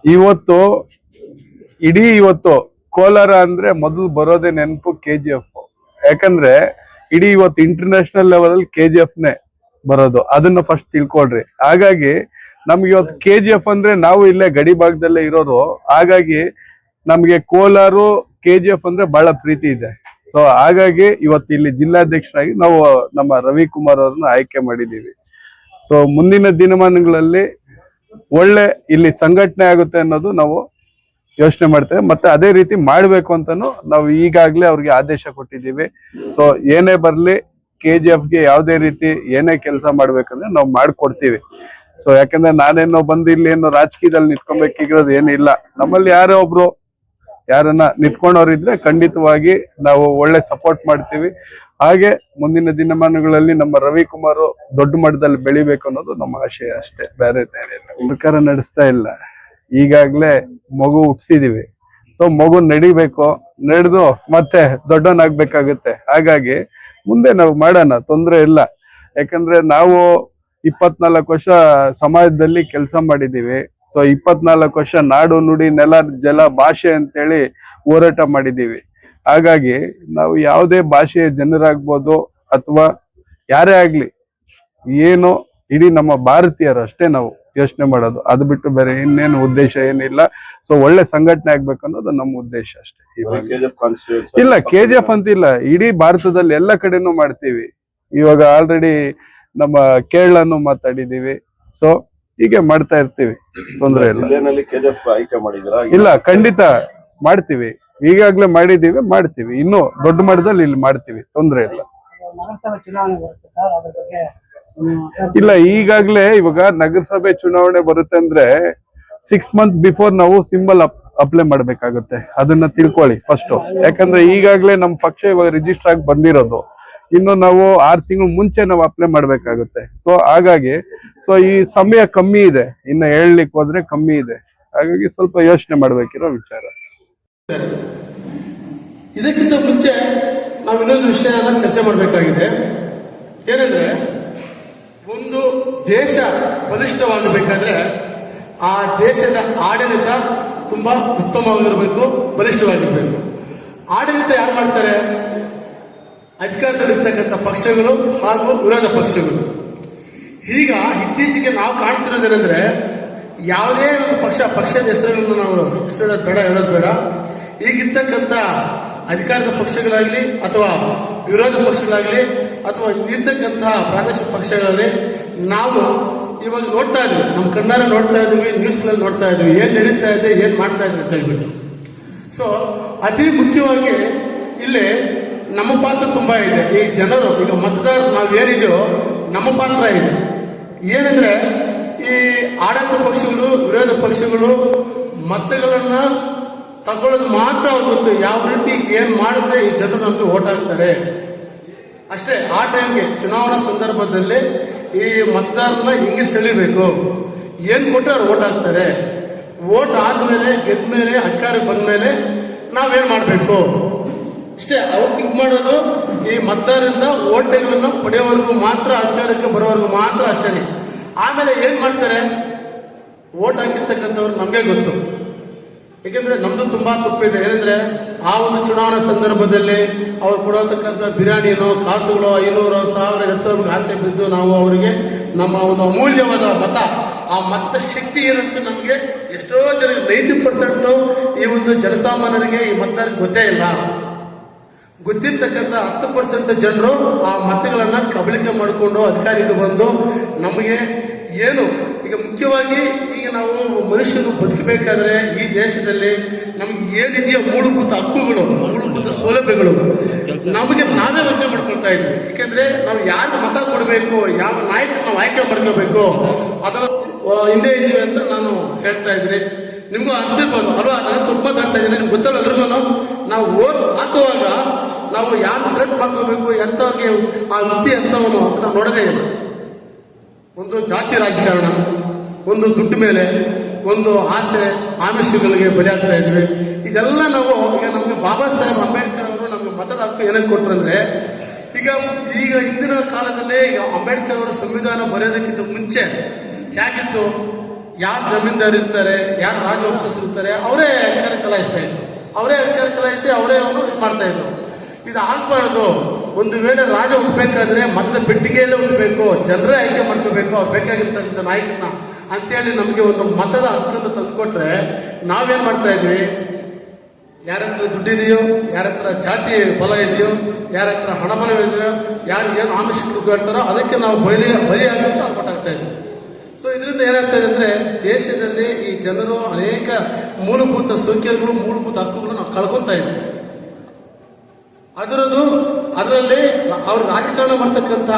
ಇವತ್ತು ಇವತ್ತು ಕೋಲಾರ ಅಂದ್ರೆ ಮೊದಲು ಬರೋದೇ ನೆನಪು KGF. ಯಾಕಂದ್ರೆ ಇವತ್ತು ಇಂಟರ್ನ್ಯಾಷನಲ್ ಲೆವೆಲ್ ಅಲ್ಲಿ KGF ನೇ ಬರೋದು, ಅದನ್ನ ಫಸ್ಟ್ ತಿಳ್ಕೊಳ್ರಿ. ಹಾಗಾಗಿ ನಮ್ಗೆ ಇವತ್ತು KGF ಅಂದ್ರೆ ನಾವು ಇಲ್ಲೇ ಗಡಿ ಭಾಗದಲ್ಲೇ ಇರೋರು, ಹಾಗಾಗಿ ನಮ್ಗೆ ಕೋಲಾರ KGF ಅಂದ್ರೆ ಬಹಳ ಪ್ರೀತಿ ಇದೆ. ಸೊ ಹಾಗಾಗಿ ಇವತ್ತು ಇಲ್ಲಿ ಜಿಲ್ಲಾಧ್ಯಕ್ಷರಾಗಿ ನಾವು ನಮ್ಮ ರವಿಕುಮಾರ್ ಅವ್ರನ್ನ ಆಯ್ಕೆ ಮಾಡಿದೀವಿ. ಸೊ ಮುಂದಿನ ದಿನಮಾನಗಳಲ್ಲಿ ಒಳ್ಳೆ ಇಲ್ಲಿ ಸಂಘಟನೆ ಆಗುತ್ತೆ ಅನ್ನೋದು ನಾವು ಯೋಚನೆ ಮಾಡ್ತೇವೆ. ಮತ್ತೆ ಅದೇ ರೀತಿ ಮಾಡ್ಬೇಕು ಅಂತಾನು ನಾವು ಈಗಾಗ್ಲೇ ಅವ್ರಿಗೆ ಆದೇಶ ಕೊಟ್ಟಿದ್ದೀವಿ. ಸೊ ಏನೇ ಬರ್ಲಿ KGFಗೆ ಯಾವುದೇ ರೀತಿ ಏನೇ ಕೆಲಸ ಮಾಡ್ಬೇಕಂದ್ರೆ ನಾವು ಮಾಡ್ಕೊಡ್ತೀವಿ. ಸೊ ಯಾಕಂದ್ರೆ ನಾನೇನೋ ಬಂದು ಇಲ್ಲಿ ಏನೋ ರಾಜಕೀಯದಲ್ಲಿ ನಿಂತ್ಕೊಬೇಕಿರೋದು ಏನಿಲ್ಲ. ನಮ್ಮಲ್ಲಿ ಯಾರೋ ಒಬ್ರು ಯಾರನ್ನ ನಿಂತ್ಕೊಂಡವ್ರಿದ್ರೆ ಖಂಡಿತವಾಗಿ ನಾವು ಒಳ್ಳೆ ಸಪೋರ್ಟ್ ಮಾಡ್ತೀವಿ. ಹಾಗೆ ಮುಂದಿನ ದಿನಮಾನಗಳಲ್ಲಿ ನಮ್ಮ ರವಿಕುಮಾರ್ ದೊಡ್ಡ ಮಟ್ಟದಲ್ಲಿ ಬೆಳಿಬೇಕು ಅನ್ನೋದು ನಮ್ಮ ಆಶಯ ಅಷ್ಟೇ, ಬೇರೆ ಸರ್ಕಾರ ನಡೆಸ್ತಾ ಇಲ್ಲ. ಈಗಾಗ್ಲೇ ಮಗು ಹುಟ್ಸಿದೀವಿ. ಸೊ ಮಗು ನಡಿಬೇಕು, ನಡೆದು ಮತ್ತೆ ದೊಡ್ಡವನಾಗ್ಬೇಕಾಗುತ್ತೆ. ಹಾಗಾಗಿ ಮುಂದೆ ನಾವು ಮಾಡೋಣ, ತೊಂದರೆ ಇಲ್ಲ. ಯಾಕಂದ್ರೆ ನಾವು 24 ವರ್ಷ ಸಮಾಜದಲ್ಲಿ ಕೆಲಸ ಮಾಡಿದೀವಿ. ಸೊ 24 ವರ್ಷ ನಾಡು ನುಡಿ ನೆಲ ಜಲ ಭಾಷೆ ಅಂತೇಳಿ ಹೋರಾಟ ಮಾಡಿದೀವಿ. ಹಾಗಾಗಿ ನಾವು ಯಾವುದೇ ಭಾಷೆಯ ಜನರಾಗ್ಬೋದು ಅಥವಾ ಯಾರೇ ಆಗ್ಲಿ, ಏನು ಇಡೀ ನಮ್ಮ ಭಾರತೀಯರು ಅಷ್ಟೇ ನಾವು ಯೋಚನೆ ಮಾಡೋದು. ಅದು ಬಿಟ್ಟು ಬೇರೆ ಇನ್ನೇನು ಉದ್ದೇಶ ಏನಿಲ್ಲ. ಸೊ ಒಳ್ಳೆ ಸಂಘಟನೆ ಆಗ್ಬೇಕು ಅನ್ನೋದು ನಮ್ಮ ಉದ್ದೇಶ ಅಷ್ಟೇ. ಇಲ್ಲ KGF ಅಂತಿಲ್ಲ, ಇಡೀ ಭಾರತದಲ್ಲಿ ಎಲ್ಲ ಕಡೆನೂ ಮಾಡ್ತೀವಿ. ಇವಾಗ ಆಲ್ರೆಡಿ ನಮ್ಮ ಕೇರಳನು ಮಾತಾಡಿದೀವಿ. ಸೊ ಹೀಗೆ ಮಾಡ್ತಾ ಇರ್ತೀವಿ, ತೊಂದ್ರೆ ಇಲ್ಲ. ಇಲ್ಲ ಖಂಡಿತ ಮಾಡ್ತೀವಿ, ಈಗಾಗ್ಲೇ ಮಾಡಿದೀವಿ, ಮಾಡ್ತೀವಿ, ಇನ್ನು ದೊಡ್ಡ ಮಟ್ಟದಲ್ಲಿ ಇಲ್ಲಿ ಮಾಡ್ತೀವಿ, ತೊಂದ್ರೆ ಇಲ್ಲ. ಇಲ್ಲ ಈಗಾಗ್ಲೇ ಇವಾಗ ನಗರಸಭೆ ಚುನಾವಣೆ ಬರುತ್ತೆ ಅಂದ್ರೆ 6 months ಬಿಫೋರ್ ನಾವು ಸಿಂಬಲ್ ಅಪ್ಲೈ ಮಾಡ್ಬೇಕಾಗುತ್ತೆ. ಅದನ್ನ ತಿಳ್ಕೊಳ್ಳಿ ಫಸ್ಟ್. ಯಾಕಂದ್ರೆ ಈಗಾಗ್ಲೇ ನಮ್ಮ ಪಕ್ಷ ಇವಾಗ ರಿಜಿಸ್ಟರ್ ಆಗಿ ಬಂದಿರೋದು, ಇನ್ನು ನಾವು 6 ತಿಂಗಳು ಮುಂಚೆ ನಾವು ಅಪ್ಲೈ ಮಾಡ್ಬೇಕಾಗುತ್ತೆ. ಸೊ ಹಾಗಾಗಿ ಈ ಸಮಯ ಕಮ್ಮಿ ಇದೆ, ಇನ್ನು ಹೇಳಲಿಕ್ಕೆ ಹೋದ್ರೆ ಕಮ್ಮಿ ಇದೆ. ಹಾಗಾಗಿ ಸ್ವಲ್ಪ ಯೋಚನೆ ಮಾಡ್ಬೇಕಿರೋ ವಿಚಾರ. ಇದಕ್ಕಿಂತ ಮುಂಚೆ ನಾವು ಇನ್ನೊಂದು ವಿಷಯನ ಚರ್ಚೆ ಮಾಡಬೇಕಾಗಿದೆ. ಏನಂದ್ರೆ, ಒಂದು ದೇಶ ಬಲಿಷ್ಠವಾಗಬೇಕಾದ್ರೆ ಆ ದೇಶದ ಆಡಳಿತ ತುಂಬಾ ಉತ್ತಮವಾಗಿರಬೇಕು, ಬಲಿಷ್ಠವಾಗಿರ್ಬೇಕು. ಆಡಳಿತ ಯಾರು ಮಾಡ್ತಾರೆ? ಅಧಿಕಾರದಲ್ಲಿರ್ತಕ್ಕಂಥ ಪಕ್ಷಗಳು ಹಾಗೂ ವಿರೋಧ ಪಕ್ಷಗಳು. ಈಗ ಇತ್ತೀಚೆಗೆ ನಾವು ಕಾಣ್ತಿರೋದೇನೆಂದ್ರೆ, ಯಾವುದೇ ಒಂದು ಪಕ್ಷದ ಹೆಸರುಗಳನ್ನು ನಾವು ಹೇಳೋದು ಬೇಡ. ಈಗಿರ್ತಕ್ಕಂಥ ಅಧಿಕಾರದ ಪಕ್ಷಗಳಾಗ್ಲಿ ಅಥವಾ ವಿರೋಧ ಪಕ್ಷಗಳಾಗ್ಲಿ ಅಥವಾ ಇರ್ತಕ್ಕಂತಹ ಪ್ರಾದೇಶಿಕ ಪಕ್ಷಗಳಲ್ಲಿ ನಾವು ಇವಾಗ ನೋಡ್ತಾ ಇದ್ವಿ, ನಮ್ಮ ಕಣ್ಣಾರೆ ನೋಡ್ತಾ ಇದ್ವಿ, ನ್ಯೂಸ್ನಲ್ಲಿ ನೋಡ್ತಾ ಇದ್ವಿ, ಏನ್ ನಡೀತಾ ಇದೆ, ಏನ್ ಮಾಡ್ತಾ ಇದ್ವಿ ಅಂತ ಹೇಳ್ಬಿಟ್ಟು. ಸೊ ಅತಿ ಮುಖ್ಯವಾಗಿ ಇಲ್ಲಿ ನಮ್ಮ ಪಾತ್ರ ತುಂಬಾ ಇದೆ. ಈ ಜನರು, ಈಗ ಮತದಾರರು ನಾವೇನಿದೆಯೋ ನಮ್ಮ ಪಾತ್ರ ಇದೆ. ಏನಂದ್ರೆ, ಈ ಆಡಳಿತ ಪಕ್ಷಗಳು ವಿರೋಧ ಪಕ್ಷಗಳು ಮತಗಳನ್ನ ತಗೊಳ್ಳೋದು ಮಾತ್ರ ಅವ್ರು ಗೊತ್ತು, ಯಾವ ರೀತಿ ಏನ್ ಮಾಡಿದ್ರೆ ಈ ಜನರು ನಮ್ಗೆ ಓಟ್ ಹಾಕ್ತಾರೆ ಅಷ್ಟೇ. ಆ ಟೈಮ್ಗೆ ಚುನಾವಣಾ ಸಂದರ್ಭದಲ್ಲಿ ಈ ಮತದಾರನ ಹಿಂಗೆ ಸೆಳಿಬೇಕು, ಏನ್ ಕೊಟ್ಟರೆ ಅವ್ರು ಓಟ್ ಹಾಕ್ತಾರೆ. ಓಟ್ ಆದ್ಮೇಲೆ ಗೆದ್ಮೇಲೆ ಅಧಿಕಾರಕ್ಕೆ ಬಂದ್ಮೇಲೆ ನಾವೇನ್ ಮಾಡ್ಬೇಕು ಇಷ್ಟೇ. ಅವ್ರು ಥಿಂಕ್ ಮಾಡೋದು ಈ ಮತದಾರರಿಂದ ಓಟ್ಗಳನ್ನ ಪಡೆಯೋವರೆಗೂ ಮಾತ್ರ, ಅಧಿಕಾರಕ್ಕೆ ಬರೋವರೆಗೂ ಮಾತ್ರ ಅಷ್ಟೇನೆ. ಆಮೇಲೆ ಏನ್ ಮಾಡ್ತಾರೆ, ಓಟ್ ಹಾಕಿರ್ತಕ್ಕಂಥವ್ರು ನಮ್ಗೆ ಗೊತ್ತು. ಏಕೆಂದ್ರೆ ನಮ್ದು ತುಂಬಾ ತಪ್ಪಿದೆ. ಏನಂದ್ರೆ, ಆ ಒಂದು ಚುನಾವಣಾ ಸಂದರ್ಭದಲ್ಲಿ ಅವ್ರು ಕೊಡತಕ್ಕಂಥ ಬಿರಿಯಾನಿನೋ ಕಾಸುಗಳು 500, 1000, 2000 ಆಸೆ ಬಿದ್ದು ನಾವು ಅವರಿಗೆ ನಮ್ಮ ಒಂದು ಅಮೂಲ್ಯವಾದ ಮತ, ಆ ಮತದ ಶಕ್ತಿ ಏನಂತ ನಮಗೆ ಎಷ್ಟೋ ಜನ 90% ಈ ಒಂದು ಜನಸಾಮಾನ್ಯರಿಗೆ ಈ ಮತದಾರರಿಗೆ ಗೊತ್ತೇ ಇಲ್ಲ. ಗೊತ್ತಿರ್ತಕ್ಕಂಥ 10% ಜನರು ಆ ಮತಗಳನ್ನ ಕಬಳಿಕೆ ಮಾಡಿಕೊಂಡು ಅಧಿಕಾರಿಗೆ ಬಂದು ನಮಗೆ ಏನು, ಈಗ ಮುಖ್ಯವಾಗಿ ಈಗ ನಾವು ಮನುಷ್ಯನು ಬದುಕಬೇಕಾದ್ರೆ ಈ ದೇಶದಲ್ಲಿ ನಮ್ಗೆ ಏನಿದೆಯೋ ಮೂಲಭೂತ ಹಕ್ಕುಗಳು, ಮೂಲಭೂತ ಸೌಲಭ್ಯಗಳು ನಮಗೆ ನಾವೇ ಯೋಚನೆ ಮಾಡ್ಕೊಳ್ತಾ ಇದ್ವಿ. ಯಾಕೆಂದ್ರೆ ನಾವು ಯಾರು ಮತ ಕೊಡಬೇಕು, ಯಾವ ನಾಯಕ ನಾವು ಆಯ್ಕೆ ಮಾಡ್ಕೋಬೇಕು ಅದನ್ನ ಹಿಂದೆ ಇದೀವಿ ಅಂತ ನಾನು ಹೇಳ್ತಾ ಇದ್ದೀನಿ. ನಿಮ್ಗೂ ಅನ್ಸಿರ್ಬೋದು ಅಲ್ವಾ, ನಾನು ತುಂಬ ಮಾತಾಡ್ತಾ ಇದ್ದೀನಿ, ನಿಮ್ಗೆ ಗೊತ್ತಲ್ಲ ಎಲ್ರಿಗೂ. ನಾವು ಓಟ್ ಹಾಕುವಾಗ ನಾವು ಯಾರು ಸೆಲೆಕ್ಟ್ ಮಾಡ್ಕೋಬೇಕು, ಎಂತವ್ರಿಗೆ ಆ ವೃತ್ತಿ ಎಂತವನು ಅಂತ ನಾವು ನೋಡೋದೇ ಇಲ್ಲ. ಒಂದು ಜಾತಿ ರಾಜಕಾರಣ, ಒಂದು ದುಡ್ಡು ಮೇಲೆ, ಒಂದು ಆಸೆ ಆಮಿಷಗಳಿಗೆ ಬಲಿಯಾಗ್ತಾ ಇದ್ವಿ. ಇದೆಲ್ಲ ನಾವು ಈಗ ನಮ್ಗೆ ಬಾಬಾ ಸಾಹೇಬ್ ಅಂಬೇಡ್ಕರ್ ಅವರು ನಮ್ಗೆ ಮತದ ಹಕ್ಕು ಏನಕ್ಕೆ ಕೊಟ್ರು ಅಂದ್ರೆ, ಈಗ ಹಿಂದಿನ ಕಾಲದಲ್ಲೇ ಈಗ ಅಂಬೇಡ್ಕರ್ ಅವರು ಸಂವಿಧಾನ ಬರೆಯೋದಕ್ಕಿಂತ ಮುಂಚೆ ಹೇಗಿತ್ತು, ಯಾರು ಜಮೀನ್ದಾರ್ ಇರ್ತಾರೆ, ಯಾರು ರಾಜವಂಶಸ್ಥರು ಇರ್ತಾರೆ, ಅವರೇ ಅಧಿಕಾರ ಚಲಾಯಿಸ್ತಾ ಇದ್ರು. ಅವರೇ ಅಧಿಕಾರ ಚಲಾಯಿಸಿ ಅವರೇ ಅವನು ಇದು ಮಾಡ್ತಾ ಇದ್ರು. ಇದು ಆಗ್ಬಾರ್ದು. ಒಂದು ವೇಳೆ ರಾಜ ಹುಟ್ಟಬೇಕಾದ್ರೆ ಮತದ ಪೆಟ್ಟಿಗೆಯಲ್ಲೇ ಹುಟ್ಟಬೇಕು, ಜನರೇ ಆಯ್ಕೆ ಮಾಡ್ಕೋಬೇಕು ಅವ್ರು ಬೇಕಾಗಿರ್ತಕ್ಕಂಥ ನಾಯಕನ ಅಂತೇಳಿ ನಮಗೆ ಒಂದು ಮತದ ಹಕ್ಕನ್ನು ತಂದುಕೊಟ್ರೆ ನಾವೇನ್ ಮಾಡ್ತಾ ಇದ್ವಿ, ಯಾರ ಹತ್ರ ದುಡ್ಡಿದೆಯೋ, ಯಾರ ಹತ್ರ ಜಾತಿ ಬಲ ಇದೆಯೋ, ಯಾರ ಹತ್ರ ಹಣ ಬಲವಿದೆಯೋ, ಯಾರು ಏನು ಆಮಿಷಗಳು ಹೇಳ್ತಾರೋ ಅದಕ್ಕೆ ನಾವು ಬಲಿಯಾಗುತ್ತೆ ಅವ್ರು ಕೊಟ್ಟಾಗ್ತಾ ಇದ್ವಿ. ಸೊ ಇದರಿಂದ ಏನಾಗ್ತಾ ಇದೆ ಅಂದ್ರೆ ದೇಶದಲ್ಲಿ ಈ ಜನರು ಅನೇಕ ಮೂಲಭೂತ ಸೌಕರ್ಯಗಳು, ಮೂಲಭೂತ ಹಕ್ಕುಗಳು ನಾವು ಕಳ್ಕೊತಾ ಇದ್ವಿ. ಅದರಲ್ಲಿ ಅವ್ರು ರಾಜಕಾರಣ ಮಾಡ್ತಕ್ಕಂಥ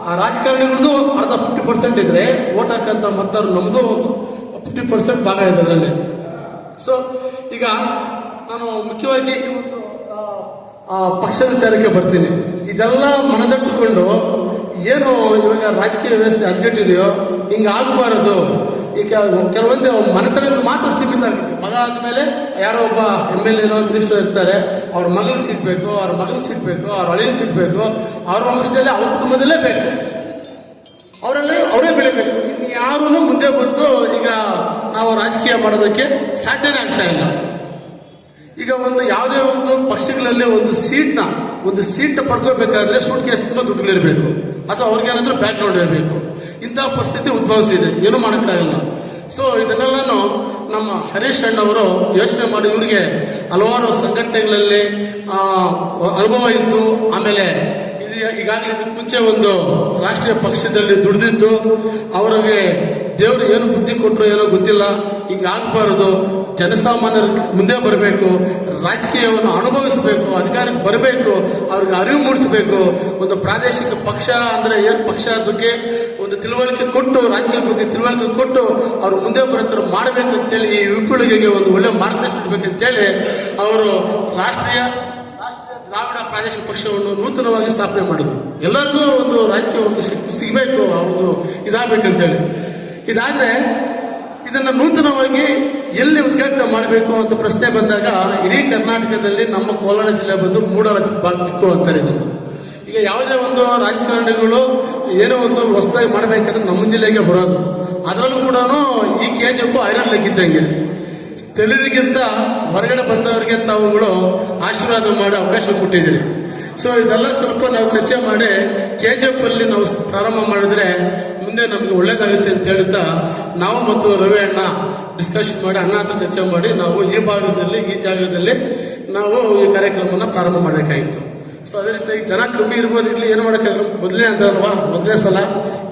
ಆ ರಾಜಕಾರಣಿಗಳದ್ದು ಅರ್ಧ 50% ಇದ್ರೆ ಓಟ್ ಹಾಕಂತ ಮತದಾರರು ನಮ್ದು ಒಂದು 50% ಭಾಗ ಇದೆ ಅದರಲ್ಲಿ. ಸೊ ಈಗ ನಾನು ಮುಖ್ಯವಾಗಿ ಪಕ್ಷ ವಿಚಾರಕ್ಕೆ ಬರ್ತೀನಿ. ಇದೆಲ್ಲ ಮನದಟ್ಟುಕೊಂಡು ಏನು ಇವಾಗ ರಾಜಕೀಯ ವ್ಯವಸ್ಥೆ ಹದಗೆಟ್ಟಿದೆಯೋ ಹಿಂಗಾಗಬಾರದು. ಈ ಕೆಲವೊಂದು ಮನೆತನಗಳು ಮಾತ್ರ ಸೀಮಿತ ಆಗುತ್ತೆ. ಮಗ ಆದ್ಮೇಲೆ ಯಾರೋ ಒಬ್ಬ MLA ಮಿನಿಸ್ಟರ್ ಇರ್ತಾರೆ, ಅವ್ರ ಮಗಳಿಗೆ ಸೀಟ್ ಬೇಕು, ಅವ್ರ ಮಗಳಿಗೆ ಸೀಟ್ ಬೇಕು, ಅವ್ರ ಹಳ್ಳಿಗೆ ಸೀಟ್ ಬೇಕು, ಅವ್ರ ವಂಶದಲ್ಲೇ ಅವ್ರ ಕುಟುಂಬದಲ್ಲೇ ಬೇಕು, ಅವರೇ ಬೆಳಿಬೇಕು. ಯಾರೂ ಮುಂದೆ ಬಂದು ಈಗ ನಾವು ರಾಜಕೀಯ ಮಾಡೋದಕ್ಕೆ ಸಾಧ್ಯನೇ ಆಗ್ತಾ ಇಲ್ಲ. ಈಗ ಯಾವುದೇ ಒಂದು ಪಕ್ಷಗಳಲ್ಲಿ ಒಂದು ಸೀಟ್ ಪಡ್ಕೋಬೇಕಾದ್ರೆ ಸೂಟ್ ಕೇಸ್ ತುಂಬ ದುಡ್ಡುಗಳಿರಬೇಕು, ಅಥವಾ ಅವ್ರಿಗೇನಾದ್ರೂ ಬ್ಯಾಕ್ ಗ್ರೌಂಡ್ ಇರಬೇಕು. ಇಂತಹ ಪರಿಸ್ಥಿತಿ ಉದ್ಭವಿಸಿದೆ, ಏನೂ ಮಾಡೋಕ್ಕಾಗಲ್ಲ. ಸೊ ಇದನ್ನೆಲ್ಲನೂ ನಮ್ಮ ಹರೀಶ್ ಅಣ್ಣವರು ಯೋಚನೆ ಮಾಡಿ ಇವರಿಗೆ ಹಲವಾರು ಸಂಘಟನೆಗಳಲ್ಲಿ ಅನುಭವ ಇದ್ದು, ಆಮೇಲೆ ಈಗಾಗಲೇ ಇದಕ್ಕೆ ಮುಂಚೆ ಒಂದು ರಾಷ್ಟ್ರೀಯ ಪಕ್ಷದಲ್ಲಿ ದುಡಿದಿದ್ದು, ಅವರಿಗೆ ದೇವರು ಏನು ಬುದ್ಧಿ ಕೊಟ್ಟರು ಏನೋ ಗೊತ್ತಿಲ್ಲ. ಹಿಂಗಾಗಬಾರದು, ಜನಸಾಮಾನ್ಯರ ಮುಂದೆ ಬರಬೇಕು, ರಾಜಕೀಯವನ್ನು ಅನುಭವಿಸಬೇಕು, ಅಧಿಕಾರಕ್ಕೆ ಬರಬೇಕು, ಅವ್ರಿಗೆ ಅರಿವು ಮೂಡಿಸಬೇಕು. ಒಂದು ಪ್ರಾದೇಶಿಕ ಪಕ್ಷ ಅಂದರೆ ಏನು, ಪಕ್ಷ ಬಗ್ಗೆ ಒಂದು ತಿಳುವಳಿಕೆ ಕೊಟ್ಟು, ರಾಜಕೀಯ ಬಗ್ಗೆ ತಿಳುವಳಿಕೆ ಕೊಟ್ಟು ಅವ್ರು ಮುಂದೆ ಬರೋತರ ಮಾಡಬೇಕು ಅಂತೇಳಿ, ಈ ಯುವಪೀಳಿಗೆಗೆ ಒಂದು ಒಳ್ಳೆ ಮಾರ್ಗದರ್ಶನ ಇರಬೇಕಂತೇಳಿ ಅವರು ರಾಷ್ಟ್ರೀಯ ದ್ರಾವಿಡ ಪ್ರಾದೇಶಿಕ ಪಕ್ಷವನ್ನು ನೂತನವಾಗಿ ಸ್ಥಾಪನೆ ಮಾಡಿದ್ರು. ಎಲ್ಲರಿಗೂ ಒಂದು ರಾಜಕೀಯ ಒಂದು ಶಕ್ತಿ ಸಿಗಬೇಕು, ಒಂದು ಇದಾಗಬೇಕಂತೇಳಿ. ಇದಾದ್ರೆ ಇದನ್ನು ನೂತನವಾಗಿ ಎಲ್ಲಿ ಉದ್ಘಾಟನೆ ಮಾಡಬೇಕು ಅಂತ ಪ್ರಶ್ನೆ ಬಂದಾಗ ಇಡೀ ಕರ್ನಾಟಕದಲ್ಲಿ ನಮ್ಮ ಕೋಲಾರ ಜಿಲ್ಲೆ ಬಂದು ಮೂಡಲ ದಿಕ್ಕು ಅಂತಾರೆ ಇದನ್ನು. ಈಗ ಯಾವುದೇ ಒಂದು ರಾಜಕಾರಣಿಗಳು ಏನೋ ಒಂದು ಹೊಸದಾಗಿ ಮಾಡಬೇಕಾದ್ರೆ ನಮ್ಮ ಜಿಲ್ಲೆಗೆ ಬರೋದು. ಅದರಲ್ಲೂ ಕೂಡ ಈ KGF ಐರನ್ ಲೆಗ್ ಇದ್ದಂಗೆ, ಸ್ಥಳೀಯರಿಗಿಂತ ಹೊರಗಡೆ ಬಂದವರಿಗೆ ತಾವುಗಳು ಆಶೀರ್ವಾದ ಮಾಡೋ ಅವಕಾಶ ಕೊಟ್ಟಿದ್ದೀರಿ. ಸೊ ಇದೆಲ್ಲ ಸ್ವಲ್ಪ ನಾವು ಚರ್ಚೆ ಮಾಡಿ KGF ಅಲ್ಲಿ ನಾವು ಪ್ರಾರಂಭ ಮಾಡಿದ್ರೆ ಮುಂದೆ ನಮಗೆ ಒಳ್ಳೇದಾಗುತ್ತೆ ಅಂತ ಹೇಳ್ತಾ ನಾವು ಮತ್ತು ರವಿ ಅಣ್ಣ ಡಿಸ್ಕಷನ್ ಮಾಡಿ, ಅಣ್ಣ ಹತ್ರ ಚರ್ಚೆ ಮಾಡಿ ನಾವು ಈ ಭಾಗದಲ್ಲಿ, ಈ ಜಾಗದಲ್ಲಿ ನಾವು ಈ ಕಾರ್ಯಕ್ರಮವನ್ನು ಪ್ರಾರಂಭ ಮಾಡಬೇಕಾಗಿತ್ತು. ಸೊ ಅದೇ ರೀತಿಯಾಗಿ ಜನ ಕಮ್ಮಿ ಇರ್ಬೋದು, ಇಲ್ಲಿ ಏನು ಮಾಡೋಕ್ಕಾಗಲ್ಲ, ಮೊದಲನೇ ಅಂತ ಅಲ್ವಾ, ಮೊದಲನೇ ಸಲ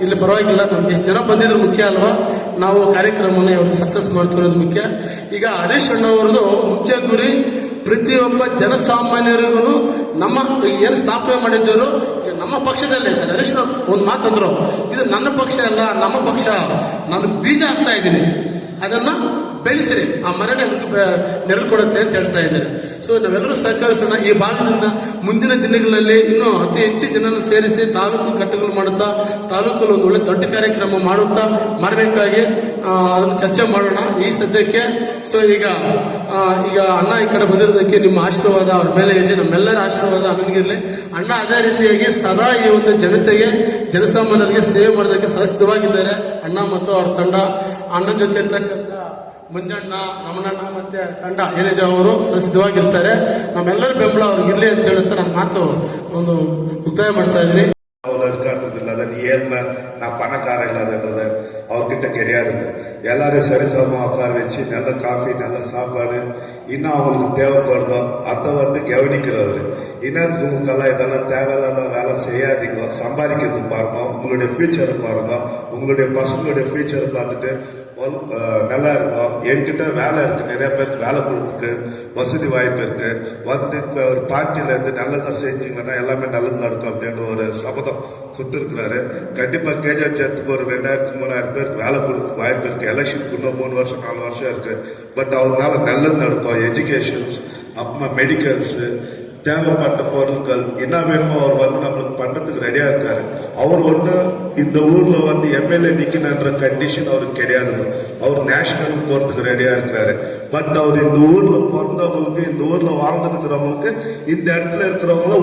ಇಲ್ಲಿ ಪರವಾಗಿಲ್ಲ, ನಮ್ಗೆ ಎಷ್ಟು ಜನ ಬಂದಿದ್ರು ಮುಖ್ಯ ಅಲ್ವಾ, ನಾವು ಕಾರ್ಯಕ್ರಮವನ್ನು ಯಾವ್ದು ಸಕ್ಸಸ್ ಮಾಡ್ತಿರೋದು ಮುಖ್ಯ. ಈಗ ಹರೀಶ್ ಅಣ್ಣವ್ರದ್ದು ಮುಖ್ಯ ಗುರಿ ಪ್ರತಿಯೊಬ್ಬ ಜನಸಾಮಾನ್ಯರಿಗೂ ನಮ್ಮ ಏನು ಸ್ಥಾಪನೆ ಮಾಡಿದ್ದರು ನಮ್ಮ ಪಕ್ಷದಲ್ಲಿ. ಹರೀಶ್ ಒಂದು ಮಾತಂದ್ರು, ಇದು ನನ್ನ ಪಕ್ಷ ಅಲ್ಲ, ನಮ್ಮ ಪಕ್ಷ, ನಾನು ಬೀಜ ಹಾಕ್ತಾ ಇದ್ದೀನಿ, ಅದನ್ನ ಬೆಳೆಸಿರಿ, ಆ ಮರನೇ ನೆರಳು ಕೊಡುತ್ತೆ ಅಂತ ಹೇಳ್ತಾ ಇದ್ದಾರೆ. ಸೊ ನಾವೆಲ್ಲರೂ ಸಹಕರಿಸೋಣ. ಈ ಭಾಗದಿಂದ ಮುಂದಿನ ದಿನಗಳಲ್ಲಿ ಇನ್ನೂ ಅತಿ ಹೆಚ್ಚು ಜನರನ್ನು ಸೇರಿಸಿ ತಾಲೂಕು ಘಟ್ಟಗಳು ಮಾಡುತ್ತಾ, ತಾಲೂಕಲ್ಲಿ ಒಂದು ಒಳ್ಳೆ ದೊಡ್ಡ ಕಾರ್ಯಕ್ರಮ ಮಾಡಬೇಕಾಗಿ ಅದನ್ನು ಚರ್ಚೆ ಮಾಡೋಣ ಈ ಸದ್ಯಕ್ಕೆ. ಸೊ ಈಗ ಅಣ್ಣ ಈ ಕಡೆ ಬಂದಿರೋದಕ್ಕೆ ನಿಮ್ಮ ಆಶೀರ್ವಾದ ಅವ್ರ ಮೇಲೆ ಇರಲಿ, ನಮ್ಮೆಲ್ಲರ ಆಶೀರ್ವಾದ ಅಣ್ಣನಿಗಿರಲಿ. ಅಣ್ಣ ಅದೇ ರೀತಿಯಾಗಿ ಸದಾ ಈ ಒಂದು ಜನತೆಗೆ, ಜನಸಾಮಾನ್ಯರಿಗೆ ಸೇವೆ ಮಾಡೋದಕ್ಕೆ ಸಹಸಿದ್ಧವಾಗಿದ್ದಾರೆ. ಅಣ್ಣ ಮತ್ತು ಅವ್ರ ತಂಡ, ಅಣ್ಣನ ಜೊತೆ ಇರ್ತಕ್ಕಂಥ ಮಂಜಣ್ಣ, ರಮಣಣ್ಣ ಮತ್ತೆ ತಂಡ ಏನಿದೆ ಅವರು ಸಿದ್ಧವಾಗಿರ್ತಾರೆ. ನಮ್ಮೆಲ್ಲರ ಬೆಂಬಲ ಅವ್ರಿಗೆ ಇರ್ಲಿ ಅಂತ ಹೇಳುತ್ತಾ ನನ್ನ ಮಾತು ಒಂದು ಮುಕ್ತಾಯ ಮಾಡ್ತಾ ಇದ್ದೀನಿ. நான் பணக்காரன் இல்லாதன்றது அவர்கிட்ட கிடையாது. எல்லாரும் சரிசமமாக உட்கார வச்சு நல்ல காஃபி, நல்ல சாப்பாடு, இன்னும் அவங்களுக்கு தேவைப்படுதோ அதை கவனிக்கிறவர். இன்னத்துக்குங்கெல்லாம் இதெல்லாம் தேவையில்லாத வேலை செய்யாதீங்க, சம்பாதிக்கிறது பாருங்க, உங்களுடைய ஃபியூச்சரை பாருங்க, உங்களுடைய பசங்களுடைய ஃபியூச்சரை பார்த்துட்டு நல்லா இருக்கும். என்கிட்ட வேலை இருக்கு, நிறைய பேருக்கு வேலை கொடுத்துருக்கு, வசதி வாய்ப்பு இருக்கு. இப்போ ஒரு பார்ட்டியில இருந்து நல்லதா செஞ்சீங்கன்னா எல்லாமே நல்லது நடக்கும் அப்படின்ற ஒரு சபதம் கொடுத்துருக்கிறாரு. கண்டிப்பா KGF ஜெயத்துக்கு ஒரு 2000-3000 பேருக்கு வேலை கொடுத்துக்கு வாய்ப்பு இருக்கு. எலெக்ஷனுக்கு இன்னும் 3 வருஷம் 4 வருஷம் இருக்கு. பட் அவரால் நல்லது நடக்கும். எஜுகேஷன்ஸ், அப்புறமா மெடிக்கல்ஸ், தேவைப்பட்ட பொருட்கள் என்ன வேணுமோ அவர் நம்மளுக்கு பண்றதுக்கு ரெடியா இருக்காரு. அவர் இந்த ஊர்ல MLA நிக்கணுன்ற கண்டிஷன் அவருக்கு கிடையாது. அவர் நேஷனல் போறதுக்கு ரெடியா இருக்கிறாரு. பட் அவர் இந்த ஊர்ல பிறந்தவங்களுக்கு, இந்த ஊர்ல வாழ்ந்துருக்கிறவங்களுக்கு, இந்த இடத்துல இருக்கிறவங்கள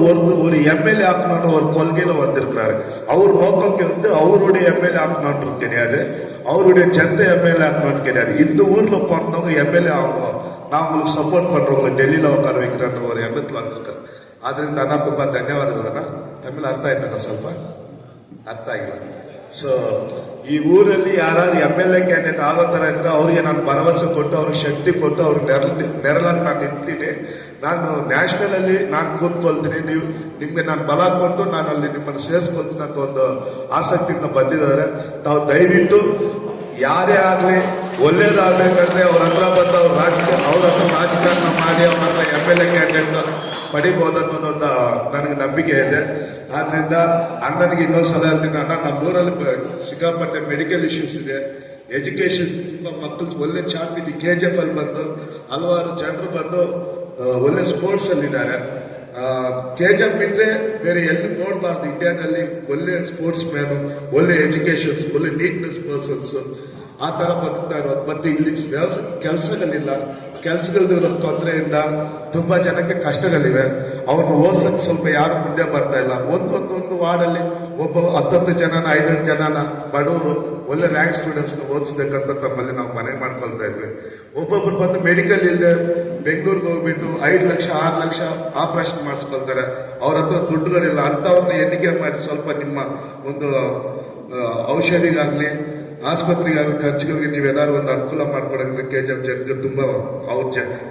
ஒரு எம்எல்ஏ ஆக்கணுன்ற ஒரு கொள்கையில வந்திருக்கிறாரு. அவர் நோக்கம் வந்து அவருடைய எம்எல்ஏ ஆக்கணுன்றது கிடையாது, அவருடைய சொந்த எம்எல்ஏ ஆக்கணும்னு கிடையாது. இந்த ஊர்ல பிறந்தவங்க எம்எல்ஏ ஆகணும், நான் உங்களுக்கு சப்போர்ட் பண்றவங்க ಡೆಲ್ಲಿಲಿ ಉತ್ತರ வைக்கிறன்ற ஒரு ಎಣ್ಣೆತ್ತು வந்திருக்காரு. ಆದ್ರಿಂದ ಅಣ್ಣ ತುಂಬಾ ಧನ್ಯವಾದಗಳನ್ನ. ತಮಿಳು ಅರ್ಥ ಆಯ್ತಣ್ಣ? ಸ್ವಲ್ಪ ಅರ್ಥ ಆಗಿಲ್ಲ. ಸೊ ಈ ಊರಲ್ಲಿ ಯಾರು ಎಮ್ಎಲ್ಎ ಕ್ಯಾಂಡಿಡೇಟ್ ಆಗೋ ತರ ಇದ್ರೆ ಅವ್ರಿಗೆ ನಾನು ಭರವಸೆ ಕೊಟ್ಟು, ಅವ್ರಿಗೆ ಶಕ್ತಿ ಕೊಟ್ಟು, ಅವ್ರಿಗೆ ನೆರಳಾಗಿ ನಾನು ನಿಂತೀನಿ. ನಾನು ನ್ಯಾಷನಲ್ ಅಲ್ಲಿ ನಾನು ಕೂತ್ಕೊಳ್ತೀನಿ, ನಿಮ್ಗೆ ನಾನು ಬಲ ಕೊಟ್ಟು ನಾನು ಅಲ್ಲಿ ನಿಮ್ಮನ್ನು ಸೇರಿಸ್ಕೊಳ್ತೀನಿ ಅಂತ ಒಂದು ಆಸಕ್ತಿಯಿಂದ ಬಂದಿದ್ದಾರೆ. ತಾವು ದಯವಿಟ್ಟು ಯಾರೇ ಆಗ್ಲಿ ಒಳ್ಳೇದಾಗಬೇಕಂದ್ರೆ ಅವ್ರ ಹತ್ರ ಬಂದು ಅವ್ರ ಹತ್ರ ರಾಜಕಾರಣ ಮಾಡಿ ಅವ್ರ ಹತ್ರ ಎಮ್ಎಲ್ಎ ಕ್ಯಾಂಡಿಡೇಟ್ ಪಡಿಬಹುದು ಅನ್ನೋದೊಂದು ನನಗೆ ನಂಬಿಕೆ ಇದೆ. ಆದ್ರಿಂದ ಅಣ್ಣನಿಗೆ ಇನ್ನೊಂದು ಸಲ ಹೇಳ್ತೀನಿ, ಅಣ್ಣ ನಮ್ಮೂರಲ್ಲಿ ಸಿಕ್ಕಾಪಟ್ಟೆ ಮೆಡಿಕಲ್ ಇಶ್ಯೂಸ್ ಇದೆ, ಎಜುಕೇಶನ್ ಮಕ್ಕಳು ಒಳ್ಳೆ ಚಾಂಪಿಯನ್ KGF ಅಲ್ಲಿ ಬಂದು ಹಲವಾರು ಜನರು ಬಂದು ಒಳ್ಳೆ ಸ್ಪೋರ್ಟ್ಸ್ ಅಲ್ಲಿ ಇದ್ದಾರೆ. KGF ಬಿಟ್ರೆ ಬೇರೆ ಎಲ್ಲಿ ನೋಡಬಾರ್ದು ಇಂಡಿಯಾದಲ್ಲಿ ಒಳ್ಳೆ ಸ್ಪೋರ್ಟ್ಸ್ ಮ್ಯಾನು, ಒಳ್ಳೆ ಎಜುಕೇಶನ್ಸ್, ಒಳ್ಳೆ ನೀಟ್ನೆಸ್ ಪರ್ಸನ್ಸ್ ಆ ತರ ಬದುಕ್ತಾ ಇರೋದು. ಮತ್ತೆ ಇಲ್ಲಿ ಕೆಲಸಗಳಿಲ್ಲ, ಕೆಲಸಗಳಿರೋ ತೊಂದರೆಯಿಂದ ತುಂಬಾ ಜನಕ್ಕೆ ಕಷ್ಟಗಳಿವೆ. ಅವ್ರನ್ನ ಓದ್ಸಕ್ ಸ್ವಲ್ಪ ಯಾರು ಮುಂದೆ ಬರ್ತಾ ಇಲ್ಲ. ಒಂದು ವಾರ್ಡಲ್ಲಿ ಒಬ್ಬ 10 ಜನನ 5 ಜನನ ಬಡವರು ಒಳ್ಳೆ ರ್ಯಾಂಕ್ ಸ್ಟೂಡೆಂಟ್ಸ್ ಓದಿಸ್ಬೇಕಂತ ತಮ್ಮಲ್ಲಿ ನಾವು ಮನೆ ಮಾಡ್ಕೊಳ್ತಾ ಇದ್ವಿ. ಒಬ್ಬೊಬ್ರು ಬಂದು ಮೆಡಿಕಲ್ ಇಲ್ಲದೆ ಬೆಂಗಳೂರಿಗೆ ಹೋಗ್ಬಿಟ್ಟು 5 ಲಕ್ಷ 6 ಲಕ್ಷ ಆಪರೇಷನ್ ಮಾಡಿಸ್ಕೊಳ್ತಾರೆ. ಅವ್ರ ಹತ್ರ ದುಡ್ಡುಗಳಿಲ್ಲ. ಅಂತವ್ರನ್ನ ಎಣಿಕೆ ಮಾಡಿ ಸ್ವಲ್ಪ ನಿಮ್ಮ ಒಂದು ಔಷಧಿಗಾಗ್ಲಿ ಆಸ್ಪತ್ರೆಗಾಗಲಿ ಖರ್ಚುಗಳಿಗೆ ನೀವೆಲ್ಲರೂ ಒಂದು ಅನುಕೂಲ ಮಾಡ್ಕೊಡೋದ್ರೆ KGF ಜನಕ್ಕೆ ತುಂಬಾ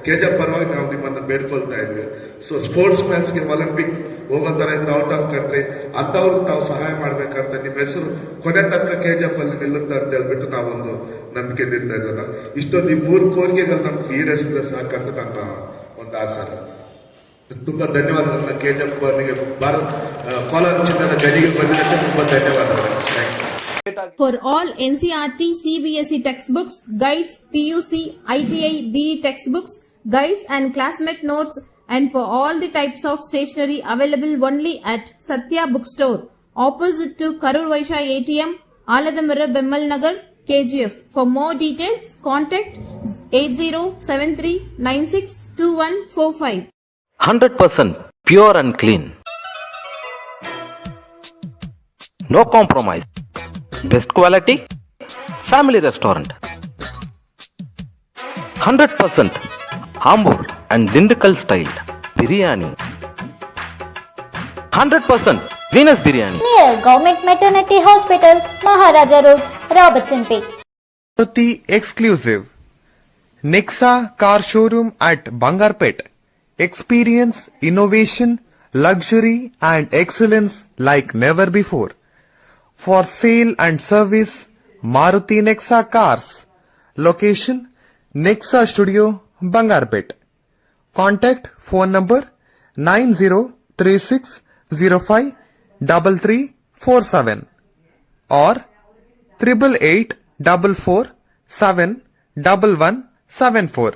KGF ಪರವಾಗಿ ನಾವು ನಿಮ್ಮನ್ನು ಬೇಡ್ಕೊಳ್ತಾ ಇದ್ವಿ. ಸೊ ಸ್ಪೋರ್ಟ್ಸ್ ಮ್ಯಾನ್ಸ್ಗೆ ಒಲಿಂಪಿಕ್ ಹೋಗೋ ತರ ಇದ್ರೆ ಔಟ್ ಆಫ್ ಕಂಟ್ರಿ ಅಂತವ್ರಿಗೆ ತಾವು ಸಹಾಯ ಮಾಡ್ಬೇಕಂತ ನಿಮ್ಮ ಹೆಸರು ಕೊನೆ ತನಕ KGF ಅಲ್ಲಿ ನಿಲ್ಲುತ್ತೆ ಅಂತ ಹೇಳ್ಬಿಟ್ಟು ನಾವೊಂದು ನಂಬಿಕೆ ನೀಡ್ತಾ ಇದ್ವಲ್ಲ. ಇಷ್ಟೊಂದು ಈ 3 ಕೋರಿಕೆಗಳು ನಮ್ಗೆ ಈಡೇರಿಸಿದ್ರೆ ಸಾಕಂತ ನನ್ನ ಒಂದು ಆಸೆ. ತುಂಬಾ ಧನ್ಯವಾದಗಳನ್ನ KGF ಅವರಿಗೆ ಕೋಲಾರ ಚಿನ್ನದ ಗಡಿಗೆ ಬಂದಿದ್ದಕ್ಕೆ ತುಂಬಾ ಧನ್ಯವಾದಗಳು. For all NCERT, CBSE textbooks, guides, PUC, ITI, BE textbooks, guides and classmate notes, and for all the types of stationery available only at Satya Bookstore, opposite to Karur Vaishya ATM, Aladamara, Bemmal Nagar, KGF. For more details, contact 8073962145. 100% pure and clean. No compromise. Best quality, family restaurant. 100% Hambur and Dindukal styled biryani. 100% Venus biryani. Near Government Maternity Hospital, Maharaja Road, Robertson Peak. Maruti exclusive Nexa car showroom at Bangarpet. Experience innovation, luxury and excellence like never before. For sale and service, Maruti Nexa cars. Location, Nexa Studio, Bangarpet. Contact phone number 9036053347 or 8884471174.